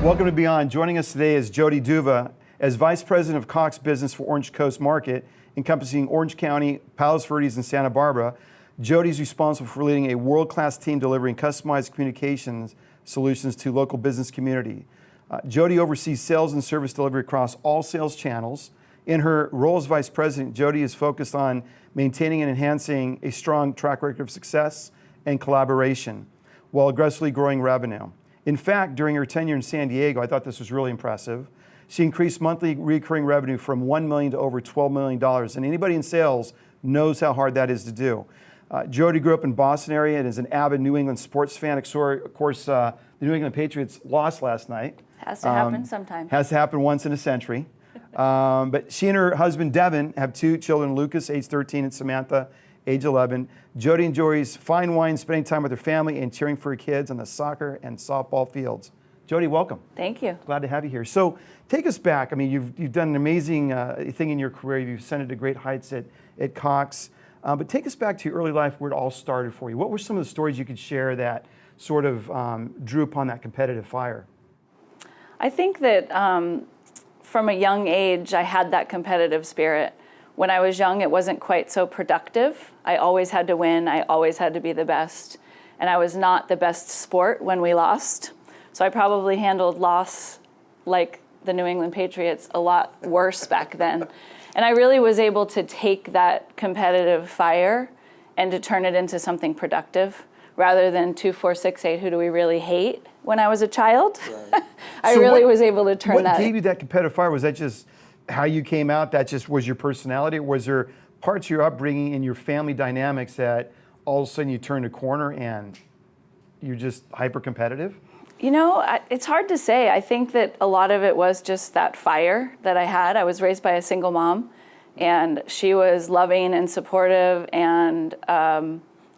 Welcome to Beyond. Joining us today is Jodi Duva as Vice President of Cox Business for Orange Coast Market, encompassing Orange County, Palos Verdes, and Santa Barbara. Jodi is responsible for leading a world-class team delivering customized communications solutions to local business community. Jodi oversees sales and service delivery across all sales channels. In her role as Vice President, Jodi is focused on maintaining and enhancing a strong track record of success and collaboration while aggressively growing revenue. In fact, during her tenure in San Diego, I thought this was really impressive. She increased monthly recurring revenue from $1 million to over $12 million. And anybody in sales knows how hard that is to do. Jodi grew up in Boston area and is an avid New England sports fan. Of course, the New England Patriots lost last night. Has to happen sometime. Has to happen once in a century. But she and her husband, Devin, have two children, Lucas, age 13, and Samantha, age 11. Jodi enjoys fine wine, spending time with her family, and cheering for her kids on the soccer and softball fields. Jodi, welcome. Thank you. Glad to have you here. So take us back. I mean, you've done an amazing thing in your career. You've ascended to great heights at Cox. But take us back to your early life where it all started for you. What were some of the stories you could share that sort of drew upon that competitive fire? I think that from a young age, I had that competitive spirit. When I was young, it wasn't quite so productive. I always had to win. I always had to be the best. And I was not the best sport when we lost. So I probably handled loss like the New England Patriots a lot worse back then. And I really was able to take that competitive fire and to turn it into something productive rather than 2, 4, 6, 8, who do we really hate when I was a child. Right. I really was able to turn that. What gave you that competitive fire? Was that just how you came out? That just was your personality? Or was there parts of your upbringing and your family dynamics that all of a sudden you turned a corner and you're just hyper competitive? You know, it's hard to say. I think that a lot of it was just that fire that I had. I was raised by a single mom, and she was loving and supportive and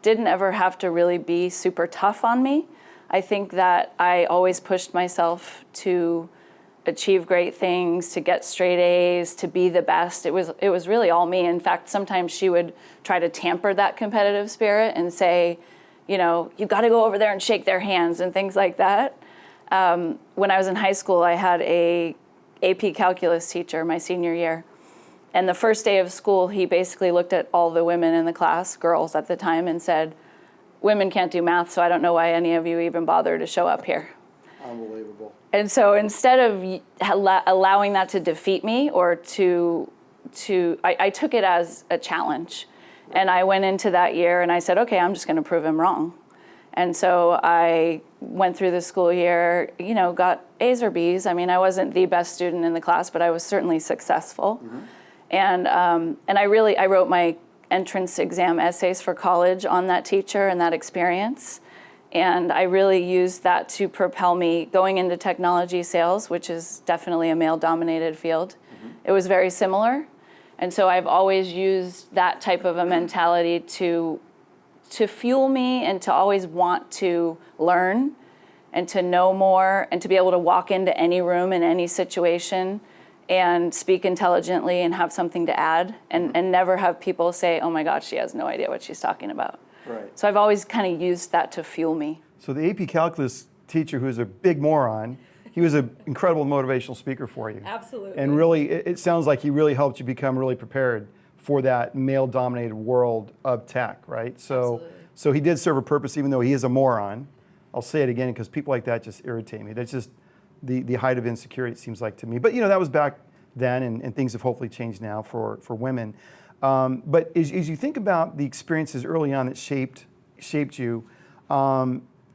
didn't ever have to really be super tough on me. I think that I always pushed myself to achieve great things, to get straight A's, to be the best. It was really all me. In fact, sometimes she would try to tamper that competitive spirit and say, you know, you've got to go over there and shake their hands and things like that. When I was in high school, I had a AP calculus teacher my senior year. And the first day of school, he basically looked at all the women in the class, girls at the time, and said, women can't do math, so I don't know why any of you even bother to show up here. Unbelievable. And so instead of allowing that to defeat me or I took it as a challenge. And I went into that year and I said, okay, I'm just going to prove him wrong. And so I went through the school year, you know, got A's or B's. I mean, I wasn't the best student in the class, but I was certainly successful. Mm-hmm. And I wrote my entrance exam essays for college on that teacher and that experience. And I really used that to propel me going into technology sales, which is definitely a male-dominated field. Mm-hmm. It was very similar. And so I've always used that type of a mentality to fuel me and to always want to learn and to know more and to be able to walk into any room in any situation and speak intelligently and have something to add and never have people say, oh my God, she has no idea what she's talking about. Right. So I've always kind of used that to fuel me. So the AP Calculus teacher, who's a big moron, he was an incredible motivational speaker for you. Absolutely. And really, it sounds like he really helped you become really prepared for that male-dominated world of tech, right? So he did serve a purpose, even though he is a moron. I'll say it again because people like that just irritate me. That's just the height of insecurity, it seems like to me. But you know, that was back then, and things have hopefully changed now for women. But as you think about the experiences early on that shaped you,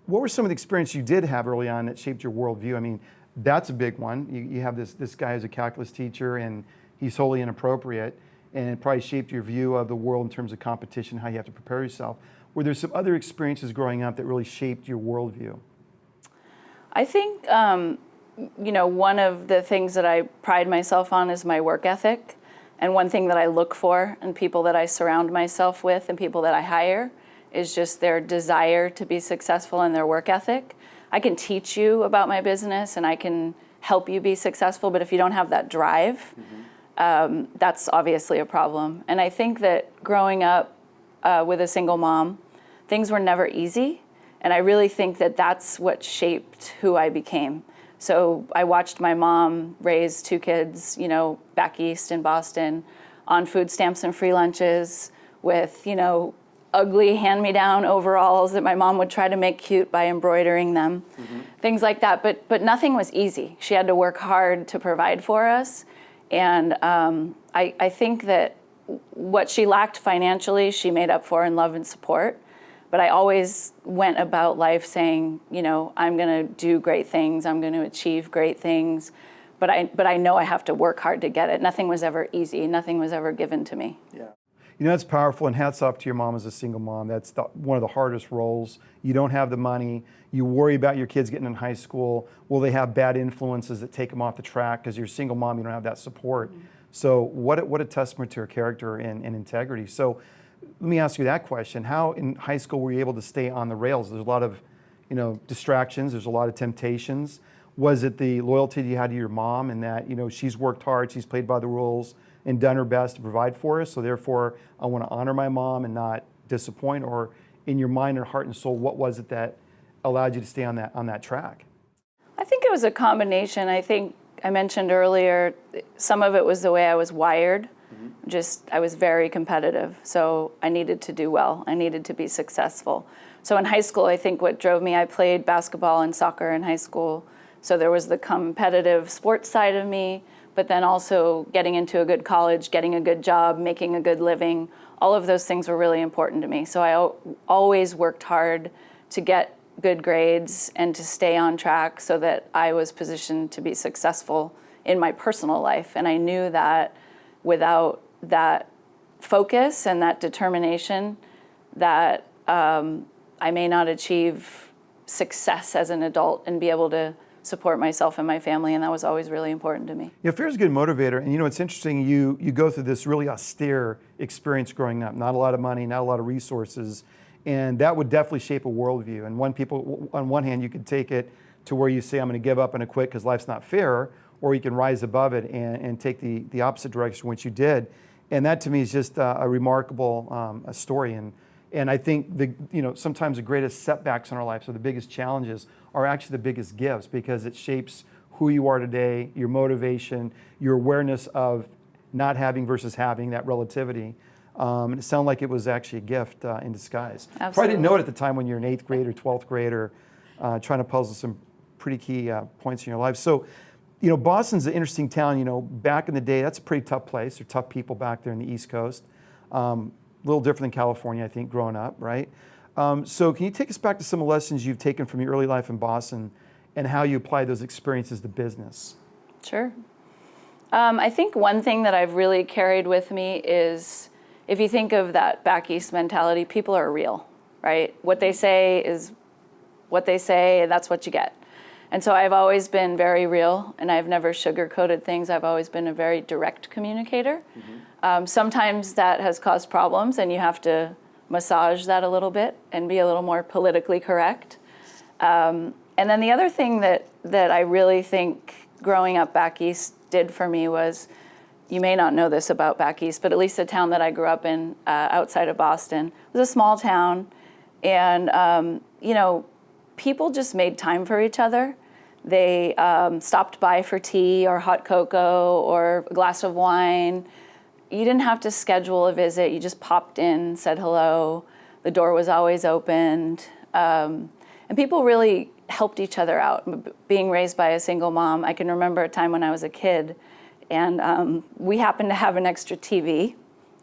what were some of the experiences you did have early on that shaped your worldview? I mean, that's a big one. You have this guy who's a calculus teacher, and he's wholly inappropriate, and it probably shaped your view of the world in terms of competition, how you have to prepare yourself. Were there some other experiences growing up that really shaped your worldview? I think, you know, one of the things that I pride myself on is my work ethic. And one thing that I look for in people that I surround myself with and people that I hire is just their desire to be successful in their work ethic. I can teach you about my business and I can help you be successful, but if you don't have that drive, that's obviously a problem. And I think that growing up with a single mom, things were never easy. And I really think that that's what shaped who I became. So I watched my mom raise 2 kids, back east in Boston, on food stamps and free lunches with, ugly hand-me-down overalls that my mom would try to make cute by embroidering them, things like that. But nothing was easy. She had to work hard to provide for us. And I think that what she lacked financially, she made up for in love and support. But I always went about life saying, I'm going to do great things. I'm going to achieve great things. But I know I have to work hard to get it. Nothing was ever easy. Nothing was ever given to me. Yeah. That's powerful, and hats off to your mom as a single mom. That's one of the hardest roles. You don't have the money. You worry about your kids getting in high school. Will they have bad influences that take them off the track? Because you're a single mom, you don't have that support. Mm-hmm. So what a testament to her character and integrity. So let me ask you that question. How in high school were you able to stay on the rails? There's a lot of distractions. There's a lot of temptations. Was it the loyalty you had to your mom and that she's worked hard, she's played by the rules, and done her best to provide for us, so therefore I want to honor my mom and not disappoint? Or in your mind or heart and soul, what was it that allowed you to stay on that track? I think it was a combination. I think I mentioned earlier, some of it was the way I was wired. I was very competitive, so I needed to do well. I needed to be successful. So in high school, I think what drove me, I played basketball and soccer in high school, so there was the competitive sports side of me, but then also getting into a good college, getting a good job, making a good living. All of those things were really important to me. So I always worked hard to get good grades and to stay on track so that I was positioned to be successful in my personal life. And I knew that without that focus and that determination, that I may not achieve success as an adult and be able to support myself and my family, and that was always really important to me. Fear is a good motivator, and it's interesting, you go through this really austere experience growing up, not a lot of money, not a lot of resources, and that would definitely shape a worldview. And on one hand, you could take it to where you say, I'm going to give up and quit because life's not fair, or you can rise above it and take the opposite direction, which you did. And that to me is just a remarkable story. And I think sometimes the greatest setbacks in our lives, or the biggest challenges, are actually the biggest gifts, because it shapes who you are today, your motivation, your awareness of not having versus having, that relativity. And it sounded like it was actually a gift in disguise. Absolutely. Probably didn't know it at the time when you're in 8th grade or 12th grade, or trying to puzzle some pretty key points in your life. So, Boston's an interesting town. Back in the day, that's a pretty tough place. There are tough people back there in the East Coast. A little different than California, I think, growing up, right? So can you take us back to some of the lessons you've taken from your early life in Boston and how you apply those experiences to business? Sure. I think one thing that I've really carried with me is, if you think of that back east mentality, people are real, right? What they say is what they say, and that's what you get. And so I've always been very real, and I've never sugar-coated things. I've always been a very direct communicator. Sometimes that has caused problems, and you have to massage that a little bit and be a little more politically correct. And then the other thing that I really think growing up back east did for me was, you may not know this about back east, but at least the town that I grew up in outside of Boston was a small town, and people just made time for each other. They stopped by for tea or hot cocoa or a glass of wine. You didn't have to schedule a visit. You just popped in, said hello. The door was always opened. And people really helped each other out. Being raised by a single mom, I can remember a time when I was a kid, and we happened to have an extra TV.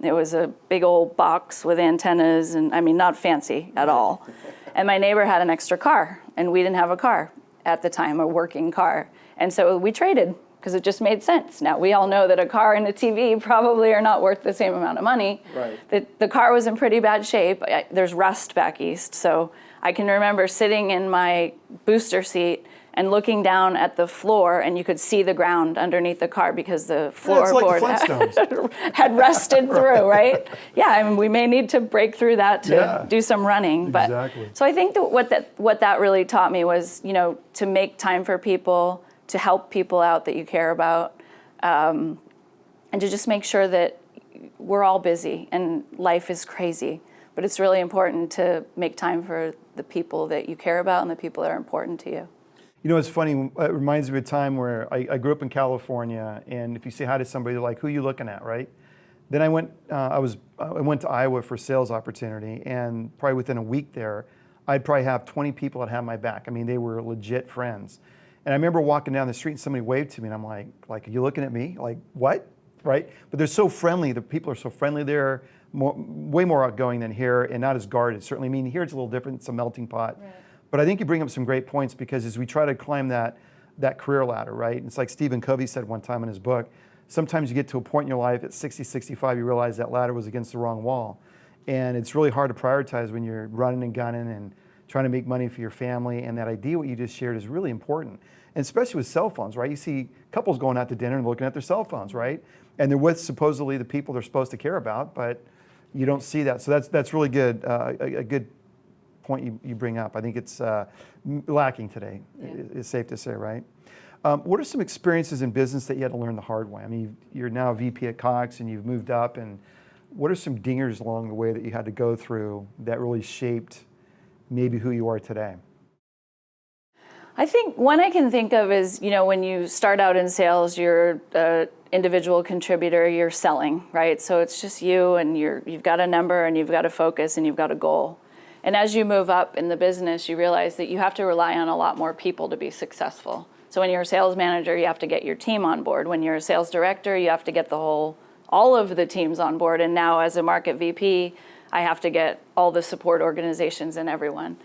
It was a big old box with antennas, and not fancy at all. And my neighbor had an extra car, and we didn't have a car at the time, a working car. And so we traded, because it just made sense. Now, we all know that a car and a TV probably are not worth the same amount of money. Right. The car was in pretty bad shape. There's rust back east, so I can remember sitting in my booster seat and looking down at the floor, and you could see the ground underneath the car because the floorboard had rusted through, right? Yeah, we may need to break through that to do some running. But exactly. So I think that what that really taught me was, to make time for people, to help people out that you care about, and to just make sure that we're all busy and life is crazy. But it's really important to make time for the people that you care about and the people that are important to you. You know, it's funny, it reminds me of a time where I grew up in California, and if you say hi to somebody, they're like, who are you looking at, right? Then I went to Iowa for a sales opportunity, and probably within a week there, I'd probably have 20 people that had my back. I mean, they were legit friends. And I remember walking down the street and somebody waved to me, and I'm like, are you looking at me? Like, what? Right? But they're so friendly, the people are so friendly there, way more outgoing than here, and not as guarded. Certainly, I mean, here it's a little different, it's a melting pot. Right. But I think you bring up some great points, because as we try to climb that career ladder, right? It's like Stephen Covey said one time in his book, sometimes you get to a point in your life at 60, 65, you realize that ladder was against the wrong wall. And it's really hard to prioritize when you're running and gunning and trying to make money for your family. And that idea, what you just shared, is really important. And especially with cell phones, right? You see couples going out to dinner and looking at their cell phones, right? And they're with supposedly the people they're supposed to care about, but you don't see that. So that's really good, a good point you bring up. I think it's lacking today, it's safe to say, right? What are some experiences in business that you had to learn the hard way? I mean, you're now a VP at Cox and you've moved up, and what are some dingers along the way that you had to go through that really shaped maybe who you are today? I think one I can think of is, you know, when you start out in sales, you're an individual contributor, you're selling, right? So it's just you, and you've got a number, and you've got a focus, and you've got a goal. And as you move up in the business, you realize that you have to rely on a lot more people to be successful. So when you're a sales manager, you have to get your team on board. When you're a sales director, you have to get all of the teams on board. And now as a market VP, I have to get all the support organizations and everyone.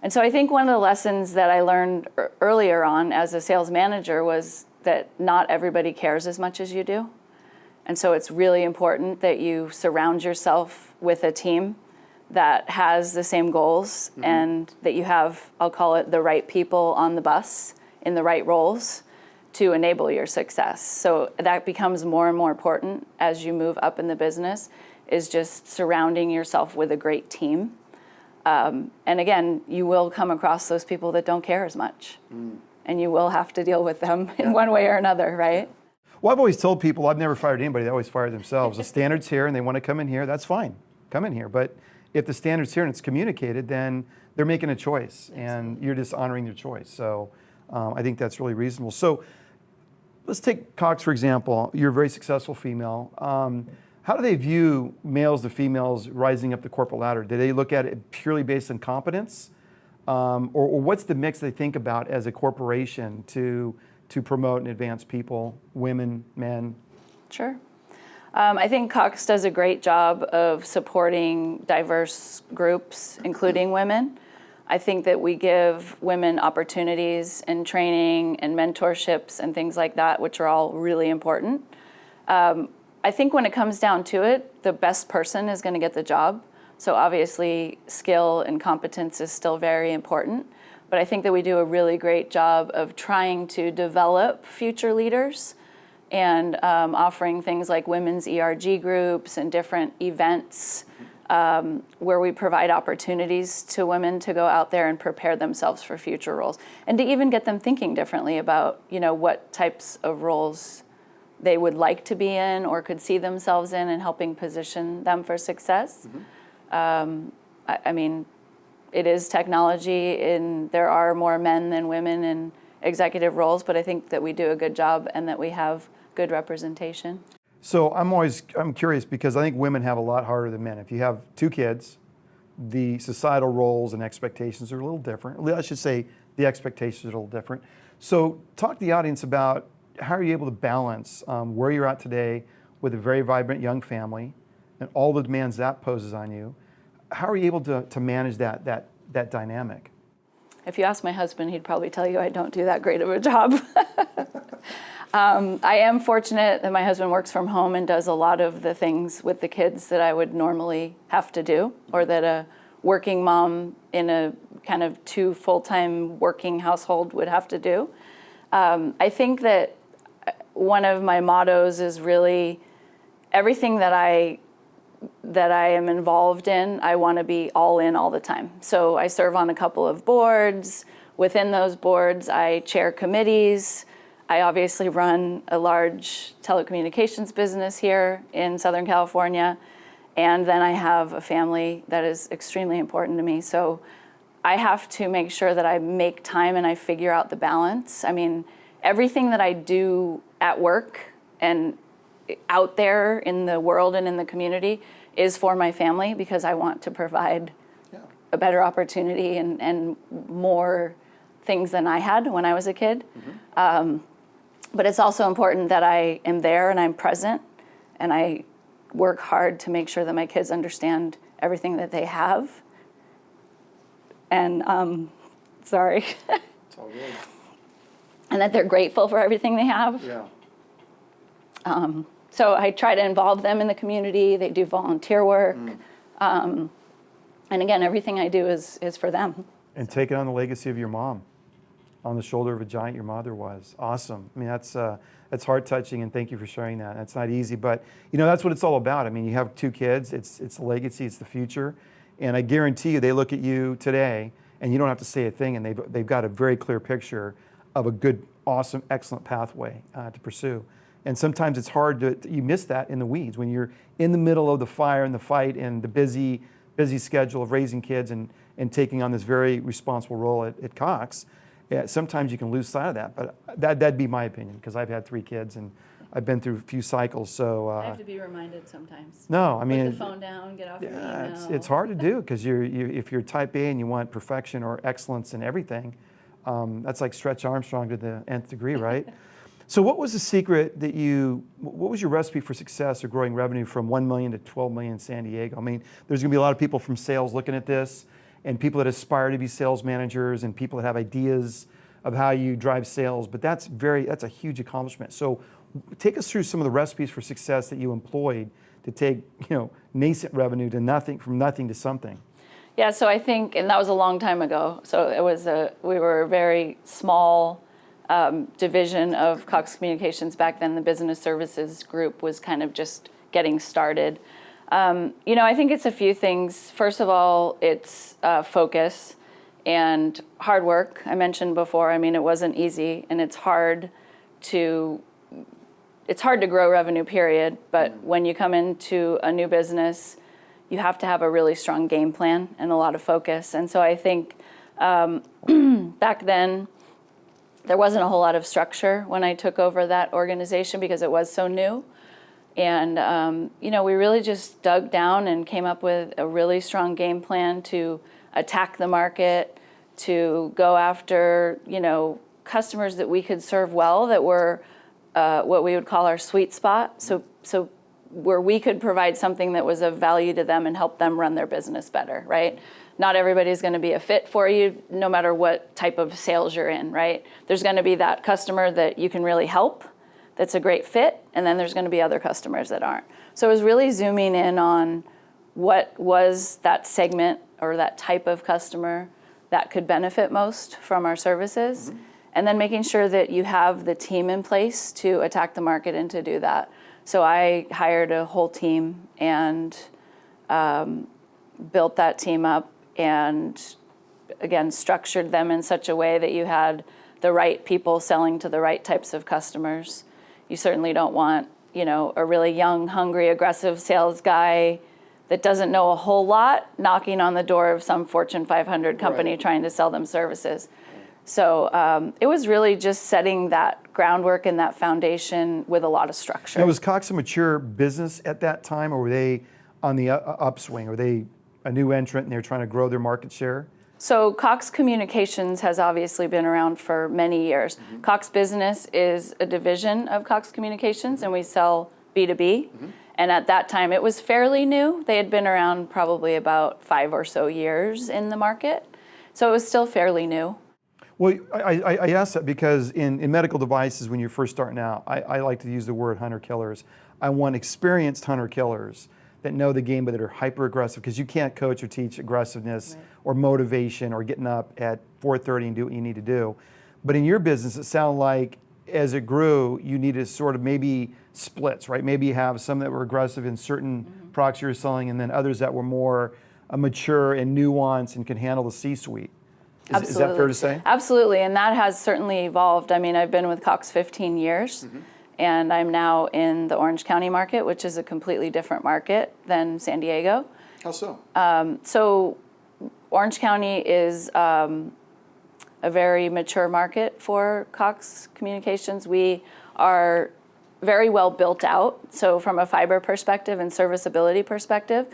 And so I think one of the lessons that I learned earlier on as a sales manager was that not everybody cares as much as you do. And so it's really important that you surround yourself with a team that has the same goals, and that you have, I'll call it, the right people on the bus in the right roles to enable your success. So that becomes more and more important as you move up in the business, is just surrounding yourself with a great team. And again, you will come across those people that don't care as much, and you will have to deal with them in one way or another, right? Well, I've always told people, I've never fired anybody, they always fire themselves. The standard's here and they want to come in here, that's fine, come in here. But if the standard's here and it's communicated, then they're making a choice, and you're just honoring their choice. So I think that's really reasonable. So let's take Cox, for example. You're a very successful female. How do they view males to females rising up the corporate ladder? Do they look at it purely based on competence? Or what's the mix they think about as a corporation to promote and advance people, women, men? Sure. I think Cox does a great job of supporting diverse groups, including women. I think that we give women opportunities and training and mentorships and things like that, which are all really important. I think when it comes down to it, the best person is going to get the job. So obviously, skill and competence is still very important. But I think that we do a really great job of trying to develop future leaders and offering things like women's ERG groups and different events where we provide opportunities to women to go out there and prepare themselves for future roles, and to even get them thinking differently about, you know, what types of roles they would like to be in or could see themselves in, and helping position them for success. I mean, it is technology, and there are more men than women in executive roles, but I think that we do a good job and that we have good representation. So I'm curious, because I think women have a lot harder than men. If you have 2 kids, the societal roles and expectations are a little different. I should say the expectations are a little different. So talk to the audience about how are you able to balance where you're at today with a very vibrant young family and all the demands that poses on you. How are you able to manage that dynamic? If you ask my husband, he'd probably tell you I don't do that great of a job. I am fortunate that my husband works from home and does a lot of the things with the kids that I would normally have to do, or that a working mom in a kind of 2 full-time working household would have to do. I think that one of my mottos is really everything that I am involved in, I want to be all in all the time. So I serve on a couple of boards. Within those boards, I chair committees. I obviously run a large telecommunications business here in Southern California. And then I have a family that is extremely important to me. So I have to make sure that I make time and I figure out the balance. I mean, everything that I do at work and out there in the world and in the community is for my family, because I want to provide a better opportunity and more things than I had when I was a kid. But it's also important that I am there and I'm present, and I work hard to make sure that my kids understand everything that they have. And sorry. It's all good. And that they're grateful for everything they have. Yeah. So I try to involve them in the community. They do volunteer work. And again, everything I do is for them. And taking on the legacy of your mom, on the shoulder of a giant your mother was. Awesome. I mean, that's heart-touching, and thank you for sharing that. That's not easy, but that's what it's all about. I mean, you have 2 kids. It's the legacy. It's the future. And I guarantee you, they look at you today, and you don't have to say a thing, and they've got a very clear picture of a good, awesome, excellent pathway to pursue. And sometimes it's hard you miss that in the weeds when you're in the middle of the fire and the fight and the busy schedule of raising kids and taking on this very responsible role at Cox. Yeah, sometimes you can lose sight of that, but that'd be my opinion, because I've had 3 kids and I've been through a few cycles. So I have to be reminded sometimes. No, I mean, put the phone down, get off your email. It's hard to do, because if you're type A and you want perfection or excellence in everything, that's like Stretch Armstrong to the nth degree, right? So what was the secret what was your recipe for success or growing revenue from 1 million to 12 million in San Diego? I mean, there's going to be a lot of people from sales looking at this, and people that aspire to be sales managers, and people that have ideas of how you drive sales, but that's a huge accomplishment. So take us through some of the recipes for success that you employed to take, nascent revenue to nothing, from nothing to something. Yeah, so I think, and that was a long time ago. So we were a very small division of Cox Communications back then. The business services group was kind of just getting started. I think it's a few things. First of all, it's focus and hard work. I mentioned before, I mean, it wasn't easy, and it's hard to grow revenue, period. But when you come into a new business, you have to have a really strong game plan and a lot of focus. And so I think back then, there wasn't a whole lot of structure when I took over that organization, because it was so new. And, we really just dug down and came up with a really strong game plan to attack the market, to go after, customers that we could serve well, that were what we would call our sweet spot. So where we could provide something that was of value to them and help them run their business better, right? Not everybody's going to be a fit for you, no matter what type of sales you're in, right? There's going to be that customer that you can really help, that's a great fit, and then there's going to be other customers that aren't. So it was really zooming in on what was that segment or that type of customer that could benefit most from our services, and then making sure that you have the team in place to attack the market and to do that. So I hired a whole team and built that team up, and again, structured them in such a way that you had the right people selling to the right types of customers. You certainly don't want, a really young, hungry, aggressive sales guy that doesn't know a whole lot knocking on the door of some Fortune 500 company trying to sell them services. So it was really just setting that groundwork and that foundation with a lot of structure. Now, was Cox a mature business at that time, or were they on the upswing? Were they a new entrant and they're trying to grow their market share? So Cox Communications has obviously been around for many years. Cox Business is a division of Cox Communications, and we sell B2B. And at that time, it was fairly new. They had been around probably about 5 or so years in the market. So it was still fairly new. Well, I asked that because in medical devices, when you're first starting out, I like to use the word hunter-killers. I want experienced hunter-killers that know the game, but that are hyper-aggressive, because you can't coach or teach aggressiveness or motivation or getting up at 4:30 and do what you need to do. But in your business, it sounded like as it grew, you needed sort of maybe splits, right? Maybe you have some that were aggressive in certain products you're selling, and then others that were more mature and nuanced and can handle the C-suite. Is that fair to say? Absolutely, and that has certainly evolved. I mean, I've been with Cox 15 years, and I'm now in the Orange County market, which is a completely different market than San Diego. How so? So Orange County is a very mature market for Cox Communications. We are very well built out. So from a fiber perspective and serviceability perspective,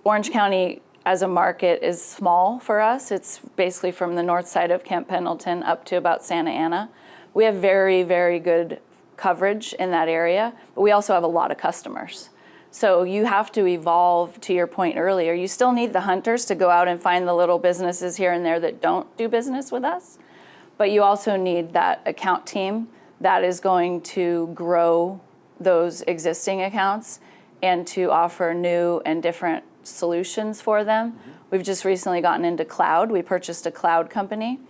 Orange County as a market is small for us. It's basically from the north side of Camp Pendleton up to about Santa Ana. We have very, very good coverage in that area, but we also have a lot of customers. So you have to evolve, to your point earlier. You still need the hunters to go out and find the little businesses here and there that don't do business with us, but you also need that account team that is going to grow those existing accounts and to offer new and different solutions for them. Mm-hmm. We've just recently gotten into cloud. We purchased a cloud company.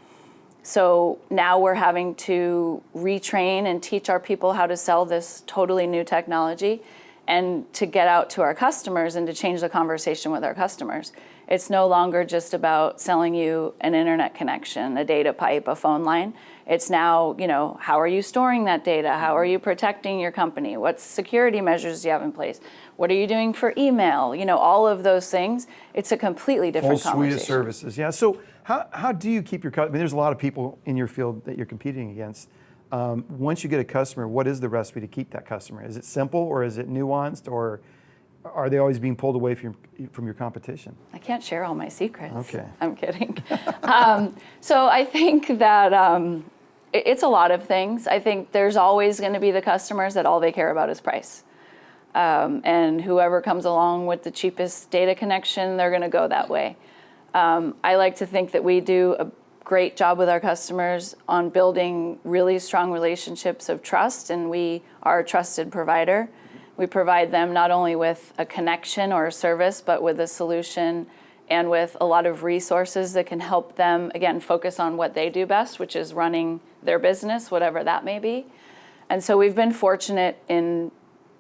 So now we're having to retrain and teach our people how to sell this totally new technology and to get out to our customers and to change the conversation with our customers. It's no longer just about selling you an internet connection, a data pipe, a phone line. It's now, how are you storing that data? How are you protecting your company? What security measures do you have in place? What are you doing for email? All of those things. It's a completely different conversation. Full suite of services. Yeah. So how do you keep your customers? I mean, there's a lot of people in your field that you're competing against. Once you get a customer, what is the recipe to keep that customer? Is it simple or is it nuanced, or are they always being pulled away from your competition? I can't share all my secrets. Okay. I'm kidding. So I think that it's a lot of things. I think there's always going to be the customers that all they care about is price. And whoever comes along with the cheapest data connection, they're going to go that way. I like to think that we do a great job with our customers on building really strong relationships of trust, and we are a trusted provider. We provide them not only with a connection or a service, but with a solution and with a lot of resources that can help them, again, focus on what they do best, which is running their business, whatever that may be. And so we've been fortunate in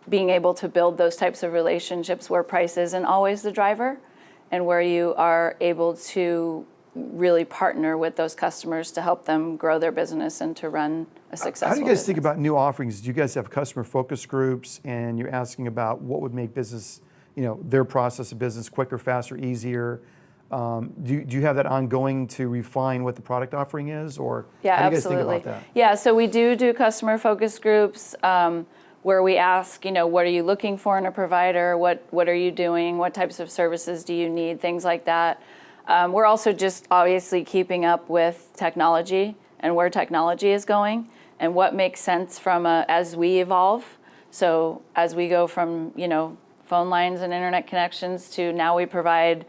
being able to build those types of relationships where price isn't always the driver, and where you are able to really partner with those customers to help them grow their business and to run a successful How do you guys business. think about new offerings? Do you guys have customer focus groups and you're asking about what would make business, their process of business quicker, faster, easier? Do you have that ongoing to refine what the product offering is, or yeah, how do you absolutely. guys think about that? Yeah, so we do customer focus groups where we ask, what are you looking for in a provider? What are you doing? What types of services do you need? Things like that. We're also just obviously keeping up with technology and where technology is going and what makes sense as we evolve. So as we go from, phone lines and internet connections to now we provide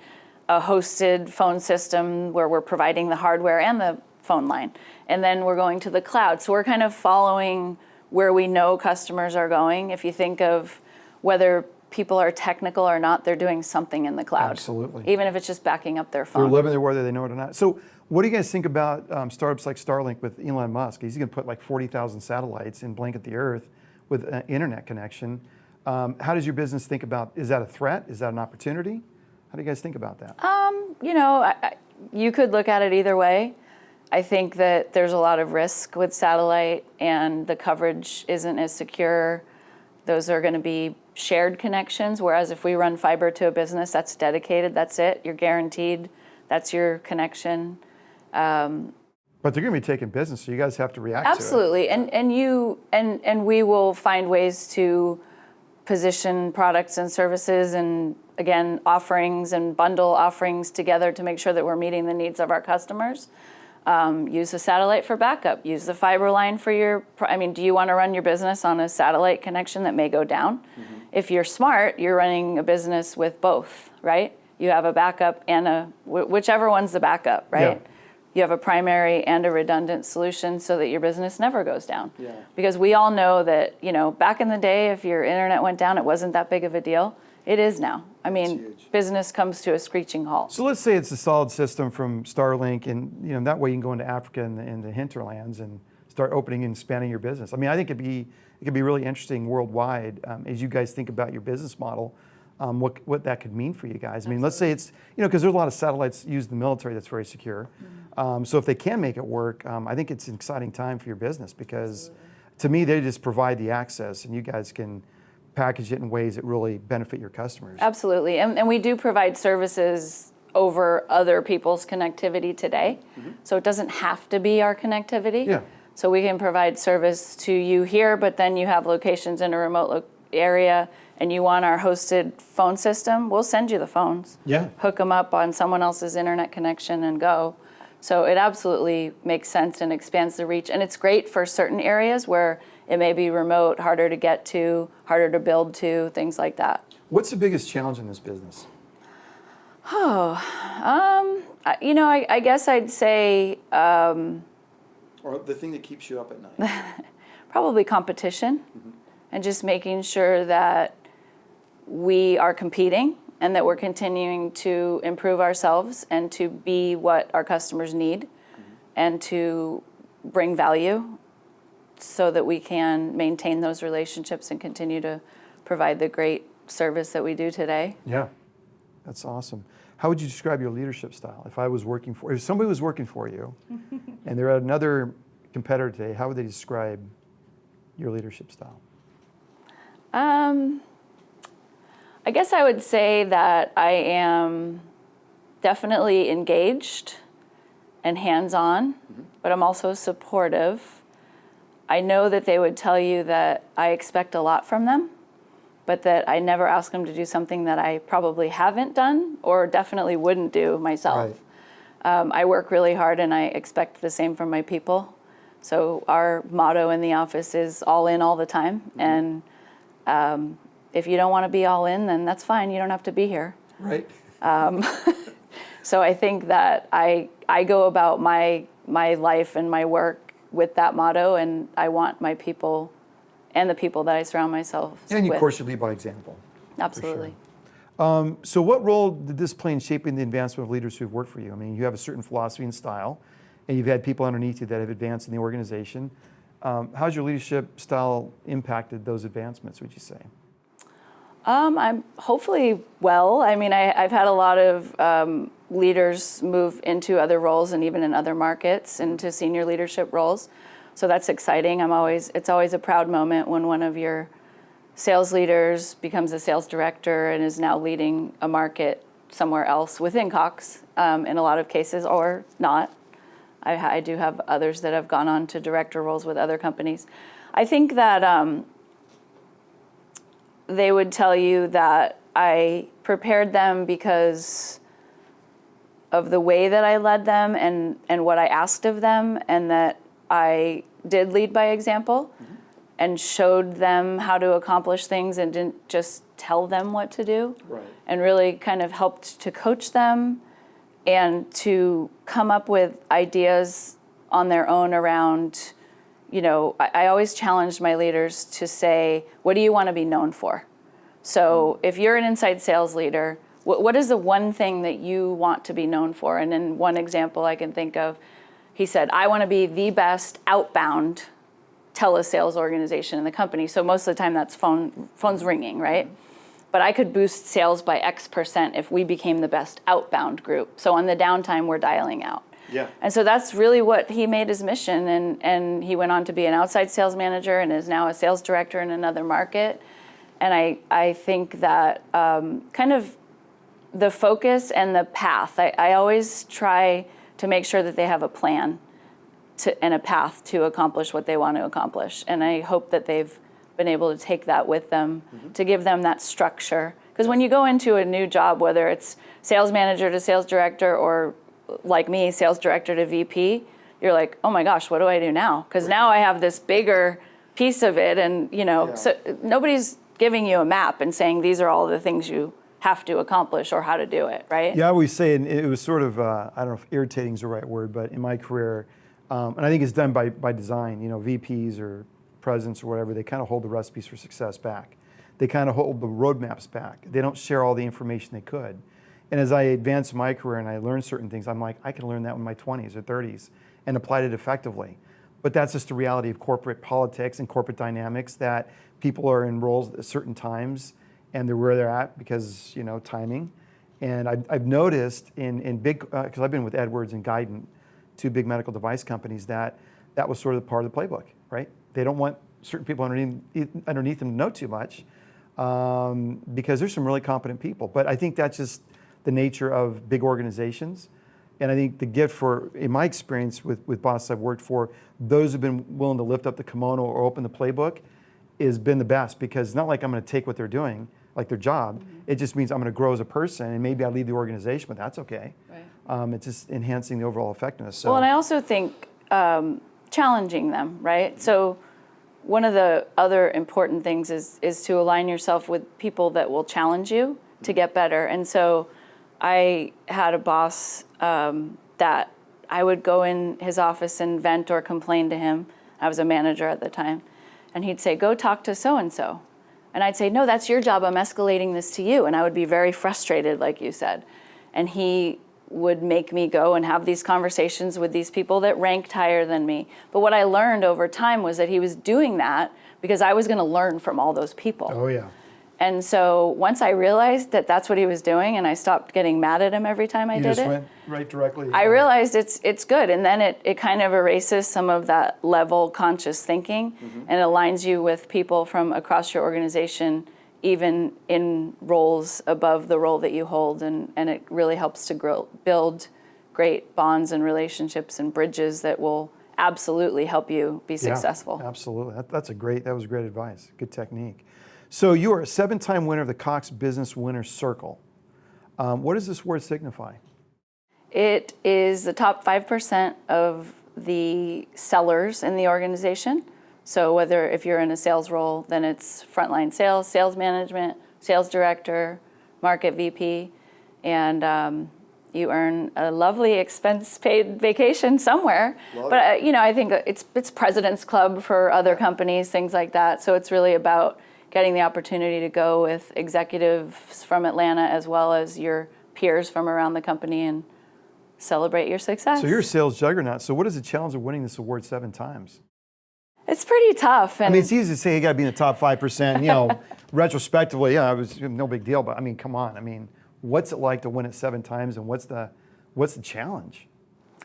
a hosted phone system where we're providing the hardware and the phone line. And then we're going to the cloud. So we're kind of following where we know customers are going. If you think of whether people are technical or not, they're doing something in the cloud. Absolutely. Even if it's just backing up their phone. They're living there whether they know it or not. So what do you guys think about startups like StarLink with Elon Musk? He's going to put like 40,000 satellites and blanket the Earth with an internet connection. How does your business think about, is that a threat? Is that an opportunity? How do you guys think about that? You could look at it either way. I think that there's a lot of risk with satellite and the coverage isn't as secure. Those are going to be shared connections, whereas if we run fiber to a business, that's dedicated, that's it, you're guaranteed, that's your connection. But they're going to be taking business, so you guys have to react absolutely. to it. And we will find ways to position products and services and, again, offerings and bundle offerings together to make sure that we're meeting the needs of our customers. Use the satellite for backup. Use the fiber line for do you want to run your business on a satellite connection that may go down? Mm-hmm. If you're smart, you're running a business with both, right? You have a backup and whichever one's the backup, right? Yeah. You have a primary and a redundant solution so that your business never goes down. Yeah. Because we all know that, back in the day, if your internet went down, it wasn't that big of a deal. It is now. Business comes to a screeching halt. So let's say it's a solid system from StarLink, and that way you can go into Africa and the hinterlands and start opening and expanding your business. I think it could be really interesting worldwide as you guys think about your business model, what that could mean for you guys. Let's say it's, because there's a lot of satellites used in the military that's very secure. Mm-hmm. So if they can make it work, I think it's an exciting time for your business because to me, they just provide the access and you guys can package it in ways that really benefit your customers. Absolutely, and we do provide services over other people's connectivity today. So it doesn't have to be our connectivity. Yeah. So we can provide service to you here, but then you have locations in a remote area and you want our hosted phone system, we'll send you the phones. Yeah. Hook them up on someone else's internet connection and go. So it absolutely makes sense and expands the reach. And it's great for certain areas where it may be remote, harder to get to, harder to build to, things like that. What's the biggest challenge in this business? I guess I'd say Or the thing that keeps you up at night? probably competition and just making sure that we are competing and that we're continuing to improve ourselves and to be what our customers need and to bring value so that we can maintain those relationships and continue to provide the great service that we do today. Yeah, that's awesome. How would you describe your leadership style? If somebody was working for you and they're at another competitor today, how would they describe your leadership style? I guess I would say that I am definitely engaged and hands-on, but I'm also supportive. I know that they would tell you that I expect a lot from them, but that I never ask them to do something that I probably haven't done or definitely wouldn't do myself. Right. I work really hard and I expect the same from my people. So our motto in the office is all in all the time. And if you don't want to be all in, then that's fine. You don't have to be here. Right. So I think that I go about my life and my work with that motto, and I want my people and the people that I surround myself with. And of course, you lead by example. Absolutely. So what role did this play in shaping the advancement of leaders who've worked for you? I mean, you have a certain philosophy and style, and you've had people underneath you that have advanced in the organization. How's your leadership style impacted those advancements, would you say? I'm hopefully well. I mean, I've had a lot of leaders move into other roles and even in other markets into senior leadership roles. So that's exciting. It's always a proud moment when one of your sales leaders becomes a sales director and is now leading a market somewhere else within Cox, in a lot of cases, or not. I do have others that have gone on to director roles with other companies. I think that they would tell you that I prepared them because of the way that I led them and what I asked of them, and that I did lead by example and showed them how to accomplish things and didn't just tell them what to do. Right. And really kind of helped to coach them and to come up with ideas on their own around, I always challenged my leaders to say, what do you want to be known for? So if you're an inside sales leader, what is the one thing that you want to be known for? And in one example I can think of, he said, I want to be the best outbound telesales organization in the company. So most of the time that's phones ringing, right? But I could boost sales by X% if we became the best outbound group. So on the downtime, we're dialing out. Yeah. And so that's really what he made his mission. And he went on to be an outside sales manager and is now a sales director in another market. And I think that kind of the focus and the path, I always try to make sure that they have a plan and a path to accomplish what they want to accomplish. And I hope that they've been able to take that with them to give them that structure. Because when you go into a new job, whether it's sales manager to sales director or like me, sales director to VP, you're like, oh my gosh, what do I do now? Because now I have this bigger piece of it. And, so nobody's giving you a map and saying these are all the things you have to accomplish or how to do it, right? Yeah, I always say, and it was sort of, I don't know if irritating is the right word, but in my career, and I think it's done by design, VPs or presidents or whatever, they kind of hold the recipes for success back. They kind of hold the roadmaps back. They don't share all the information they could. And as I advanced my career and I learned certain things, I'm like, I can learn that in my 20s or 30s and applied it effectively. But that's just the reality of corporate politics and corporate dynamics, that people are in roles at certain times and they're where they're at because, timing. And I've noticed in big, because I've been with Edwards and Guidant, two big medical device companies, that was sort of part of the playbook, right? They don't want certain people underneath them to know too much because there's some really competent people. But I think that's just the nature of big organizations. And I think the gift for, in my experience with bosses I've worked for, those who've been willing to lift up the kimono or open the playbook has been the best, because it's not like I'm going to take what they're doing, like their job. It just means I'm going to grow as a person, and maybe I leave the organization, but that's okay. Right. It's just enhancing the overall effectiveness. So. Well, and I also think challenging them, right? So one of the other important things is to align yourself with people that will challenge you to get better. And so I had a boss that I would go in his office and vent or complain to him. I was a manager at the time. And he'd say, go talk to so-and-so. And I'd say, no, that's your job. I'm escalating this to you. And I would be very frustrated, like you said. And he would make me go and have these conversations with these people that ranked higher than me. But what I learned over time was that he was doing that because I was going to learn from all those people. Oh, yeah. And so once I realized that that's what he was doing, and I stopped getting mad at him every time I did it. You just went right directly. I realized it's good, and then it kind of erases some of that level conscious thinking, and aligns you with people from across your organization, even in roles above the role that you hold, and it really helps to build great bonds and relationships and bridges that will absolutely help you be successful. Absolutely, that was great advice, good technique. So you are a 7-time winner of the Cox Business Winner's Circle. What does this word signify? It is the top 5% of the sellers in the organization. So if you're in a sales role, then it's frontline sales, sales management, sales director, market VP, and you earn a lovely expense-paid vacation somewhere. But I think it's President's Club for other companies, things like that. So it's really about getting the opportunity to go with executives from Atlanta as well as your peers from around the company and celebrate your success. So you're a sales juggernaut. So what is the challenge of winning this award 7 times? It's pretty tough. And it's easy to say you got to be in the top 5%. Retrospectively, it was no big deal. But come on. What's it like to win it 7 times, and what's the challenge?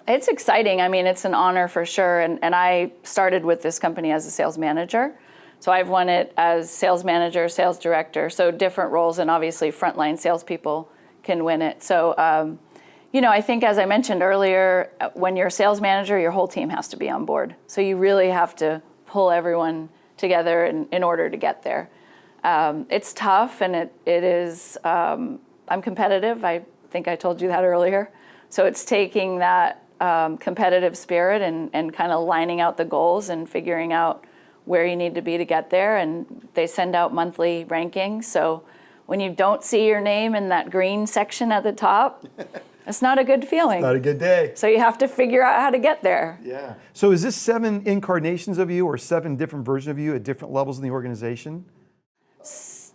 It's exciting. It's an honor for sure. And I started with this company as a sales manager. So I've won it as sales manager, sales director, so different roles, and obviously frontline salespeople can win it. So, I think, as I mentioned earlier, when you're a sales manager, your whole team has to be on board. So you really have to pull everyone together in order to get there. It's tough, and it is, I'm competitive. I think I told you that earlier. So it's taking that competitive spirit and kind of lining out the goals and figuring out where you need to be to get there, and they send out monthly rankings. So when you don't see your name in that green section at the top, it's not a good feeling. Not a good day. So you have to figure out how to get there. Yeah. So is this 7 incarnations of you, or 7 different versions of you at different levels in the organization?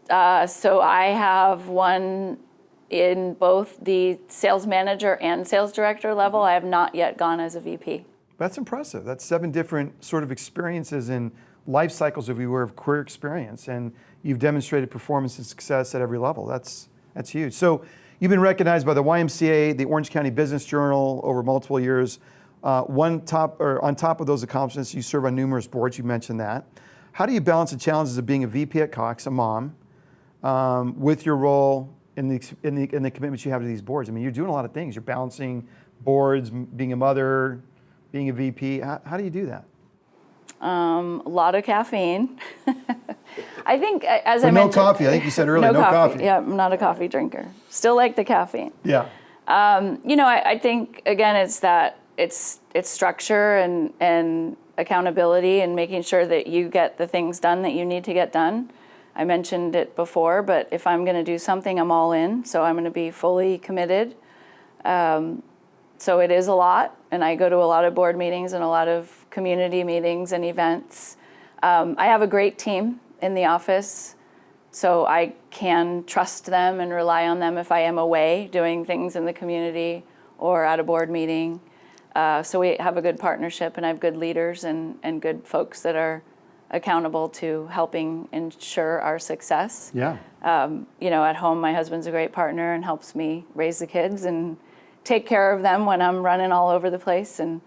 So I have one in both the sales manager and sales director level. I have not yet gone as a VP. That's impressive. That's 7 different sort of experiences and life cycles of career experience, and you've demonstrated performance and success at every level. That's huge. So you've been recognized by the YMCA, the Orange County Business Journal over multiple years. On top of those accomplishments, you serve on numerous boards. You mentioned that. How do you balance the challenges of being a VP at Cox, a mom, with your role in the commitments you have to these boards? You're doing a lot of things. You're balancing boards, being a mother, being a VP. How do you do that? A lot of caffeine. I think, as I mentioned, mentioned, no coffee. I think you said earlier, no coffee. Yeah, I'm not a coffee drinker. Still like the caffeine. Yeah. I think, again, it's structure and accountability and making sure that you get the things done that you need to get done. I mentioned it before, but if I'm going to do something, I'm all in. So I'm going to be fully committed. So it is a lot, and I go to a lot of board meetings and a lot of community meetings and events. I have a great team in the office, so I can trust them and rely on them if I am away doing things in the community or at a board meeting. So we have a good partnership, and I have good leaders and good folks that are accountable to helping ensure our success. Yeah. At home, my husband's a great partner and helps me raise the kids and take care of them when I'm running all over the place. And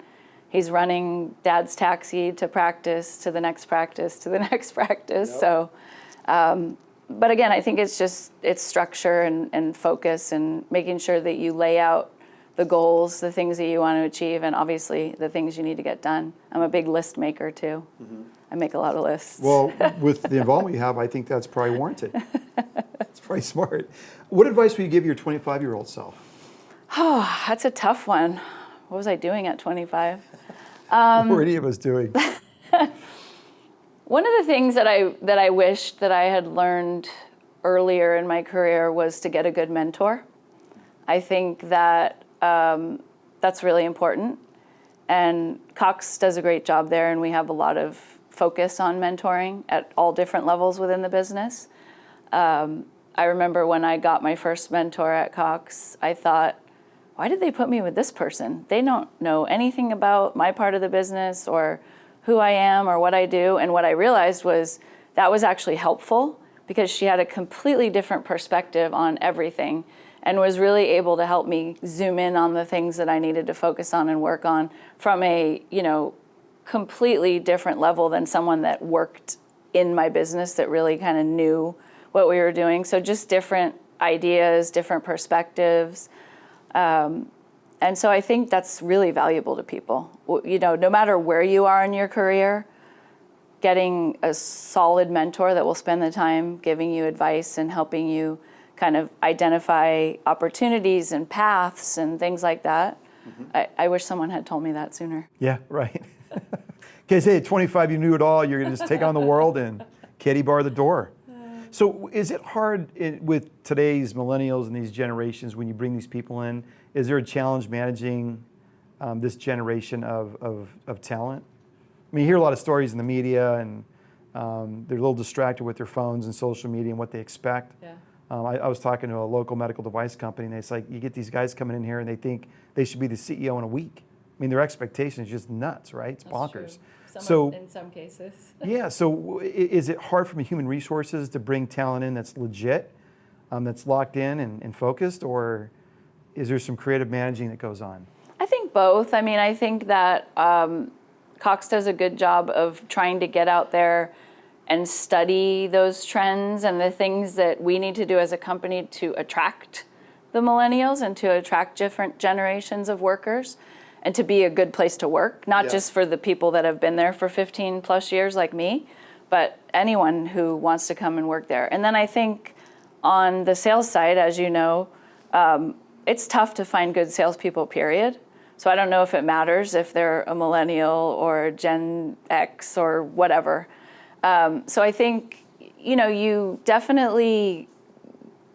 he's running dad's taxi to practice, to the next practice, to the next practice. Yep. So But again, I think it's structure and focus and making sure that you lay out the goals, the things that you want to achieve, and obviously the things you need to get done. I'm a big list maker too. I make a lot of lists. Well, with the involvement you have, I think that's probably warranted. It's probably smart. What advice would you give your 25-year-old self? Oh, that's a tough one. What was I doing at 25? What were any of us doing? One of the things that I wished that I had learned earlier in my career was to get a good mentor. I think that that's really important. And Cox does a great job there, and we have a lot of focus on mentoring at all different levels within the business. I remember when I got my first mentor at Cox, I thought, why did they put me with this person? They don't know anything about my part of the business or who I am or what I do. And what I realized was that was actually helpful because she had a completely different perspective on everything and was really able to help me zoom in on the things that I needed to focus on and work on from a, completely different level than someone that worked in my business that really kind of knew what we were doing. So just different ideas, different perspectives. And so I think that's really valuable to people. No matter where you are in your career, getting a solid mentor that will spend the time giving you advice and helping you kind of identify opportunities and paths and things like that. I wish someone had told me that sooner. Yeah, right. Because hey, at 25 you knew it all. You're going to just take on the world and kitty bar the door. So is it hard with today's millennials and these generations when you bring these people in? Is there a challenge managing this generation of talent? I mean, you hear a lot of stories in the media, and they're a little distracted with their phones and social media and what they expect. Yeah. I was talking to a local medical device company, and it's like, you get these guys coming in here and they think they should be the CEO in a week. I mean, their expectation is just nuts, right? It's bonkers. In some cases. Yeah, so is it hard from human resources to bring talent in that's legit, that's locked in and focused, or is there some creative managing that goes on? I think both. I mean, I think that Cox does a good job of trying to get out there and study those trends and the things that we need to do as a company to attract the millennials and to attract different generations of workers and to be a good place to work, not just for the people that have been there for 15 plus years like me, but anyone who wants to come and work there. And then I think on the sales side, as you know, it's tough to find good salespeople, period. So I don't know if it matters if they're a millennial or Gen X or whatever. So I think, you definitely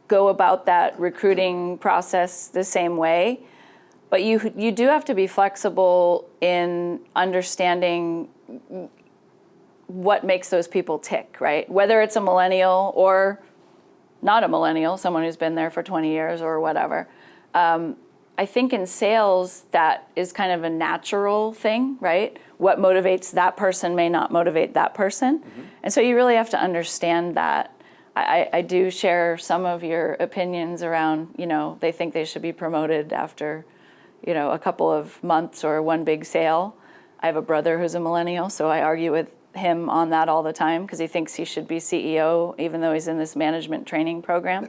go about that recruiting process the same way, but you do have to be flexible in understanding what makes those people tick, right? Whether it's a millennial or not a millennial, someone who's been there for 20 years or whatever. I think in sales, that is kind of a natural thing, right? What motivates that person may not motivate that person. And so you really have to understand that. I do share some of your opinions around, they think they should be promoted after, a couple of months or one big sale. I have a brother who's a millennial, so I argue with him on that all the time because he thinks he should be CEO even though he's in this management training program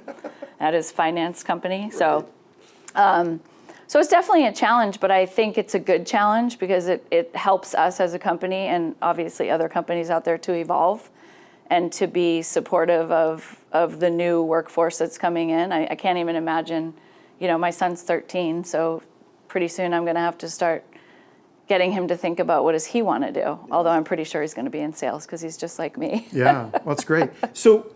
at his finance company. So it's definitely a challenge, but I think it's a good challenge because it helps us as a company and obviously other companies out there to evolve and to be supportive of the new workforce that's coming in. I can't even imagine, my son's 13, so pretty soon I'm going to have to start getting him to think about what does he want to do, although I'm pretty sure he's going to be in sales because he's just like me. Yeah, well, that's great. So,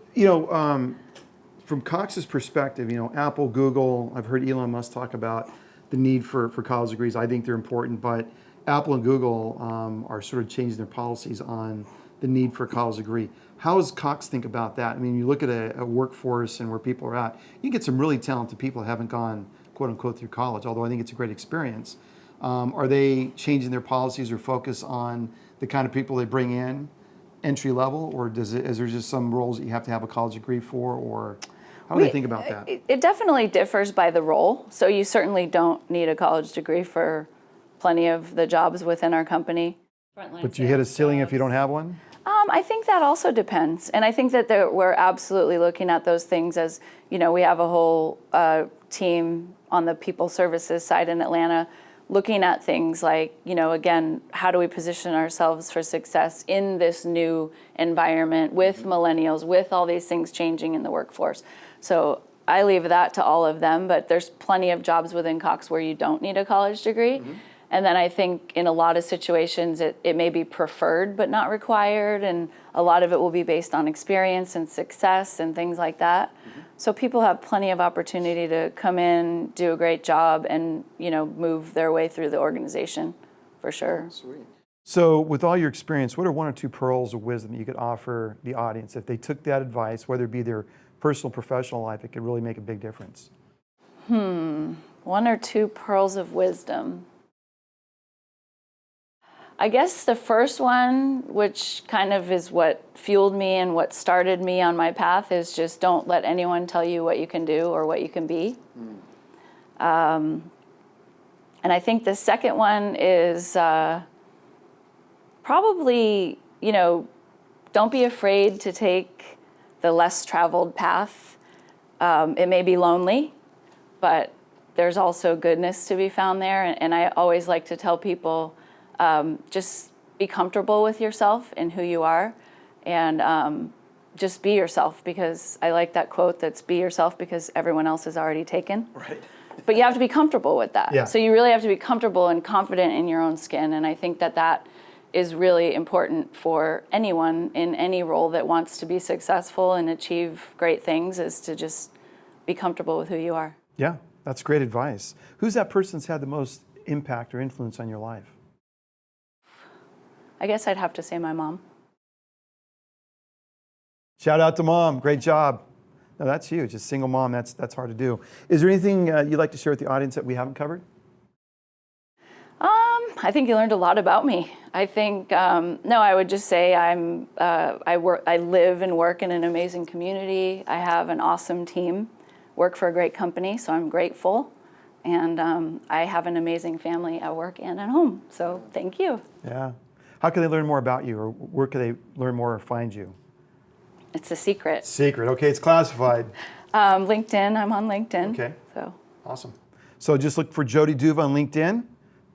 from Cox's perspective, Apple, Google, I've heard Elon Musk talk about the need for college degrees. I think they're important, but Apple and Google are sort of changing their policies on the need for a college degree. How does Cox think about that? I mean, you look at a workforce and where people are at, you get some really talented people that haven't gone, quote unquote, through college, although I think it's a great experience. Are they changing their policies or focus on the kind of people they bring in, entry level, or is there just some roles that you have to have a college degree for, or how do they think about that? It definitely differs by the role. So you certainly don't need a college degree for plenty of the jobs within our company. But you hit a ceiling if you don't have one? I think that also depends. And I think that we're absolutely looking at those things as, we have a whole team on the people services side in Atlanta looking at things like, again, how do we position ourselves for success in this new environment with millennials, with all these things changing in the workforce. So I leave that to all of them, but there's plenty of jobs within Cox where you don't need a college degree. Mm-hmm. And then I think in a lot of situations it may be preferred but not required, and a lot of it will be based on experience and success and things like that. Mm-hmm. So people have plenty of opportunity to come in, do a great job, and move their way through the organization, for sure. Sweet. So with all your experience, what are one or two pearls of wisdom that you could offer the audience if they took that advice, whether it be their personal, professional life, it could really make a big difference? One or two pearls of wisdom. I guess the first one, which kind of is what fueled me and what started me on my path, is just don't let anyone tell you what you can do or what you can be. And I think the second one is probably, don't be afraid to take the less traveled path. It may be lonely, but there's also goodness to be found there. And I always like to tell people, just be comfortable with yourself and who you are, and just be yourself, because I like that quote that's be yourself because everyone else is already taken. Right. But you have to be comfortable with that. Yeah. So you really have to be comfortable and confident in your own skin, and I think that is really important for anyone in any role that wants to be successful and achieve great things, is to just be comfortable with who you are. Yeah, that's great advice. Who's that person that's had the most impact or influence on your life? I guess I'd have to say my mom. Shout out to Mom. Great job. No, that's huge. A single mom, that's hard to do. Is there anything you'd like to share with the audience that we haven't covered? I think you learned a lot about me. I think, I would just say I live and work in an amazing community. I have an awesome team, work for a great company, so I'm grateful. And I have an amazing family at work and at home, so thank you. Yeah. How can they learn more about you, or where can they learn more or find you? It's a secret. Secret. Okay, it's classified. LinkedIn. I'm on LinkedIn. Okay. So. Awesome. So just look for Jodi Duva on LinkedIn.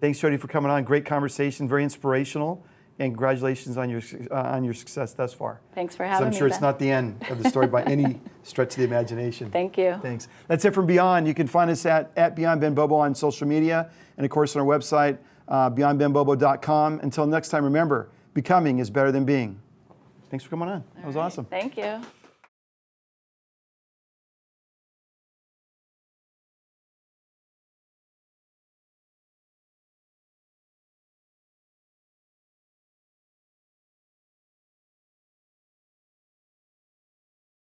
Thanks, Jodi, for coming on. Great conversation, very inspirational, and congratulations on your success thus far. Thanks for having me. I'm sure it's not the end of the story by any stretch of the imagination. Thank you. Thanks. That's it from Beyond. You can find us at Beyond Ben Bobo on social media, and of course on our website, beyondbenbobo.com. Until next time, remember, becoming is better than being. Thanks for coming on. That was awesome. Thank you.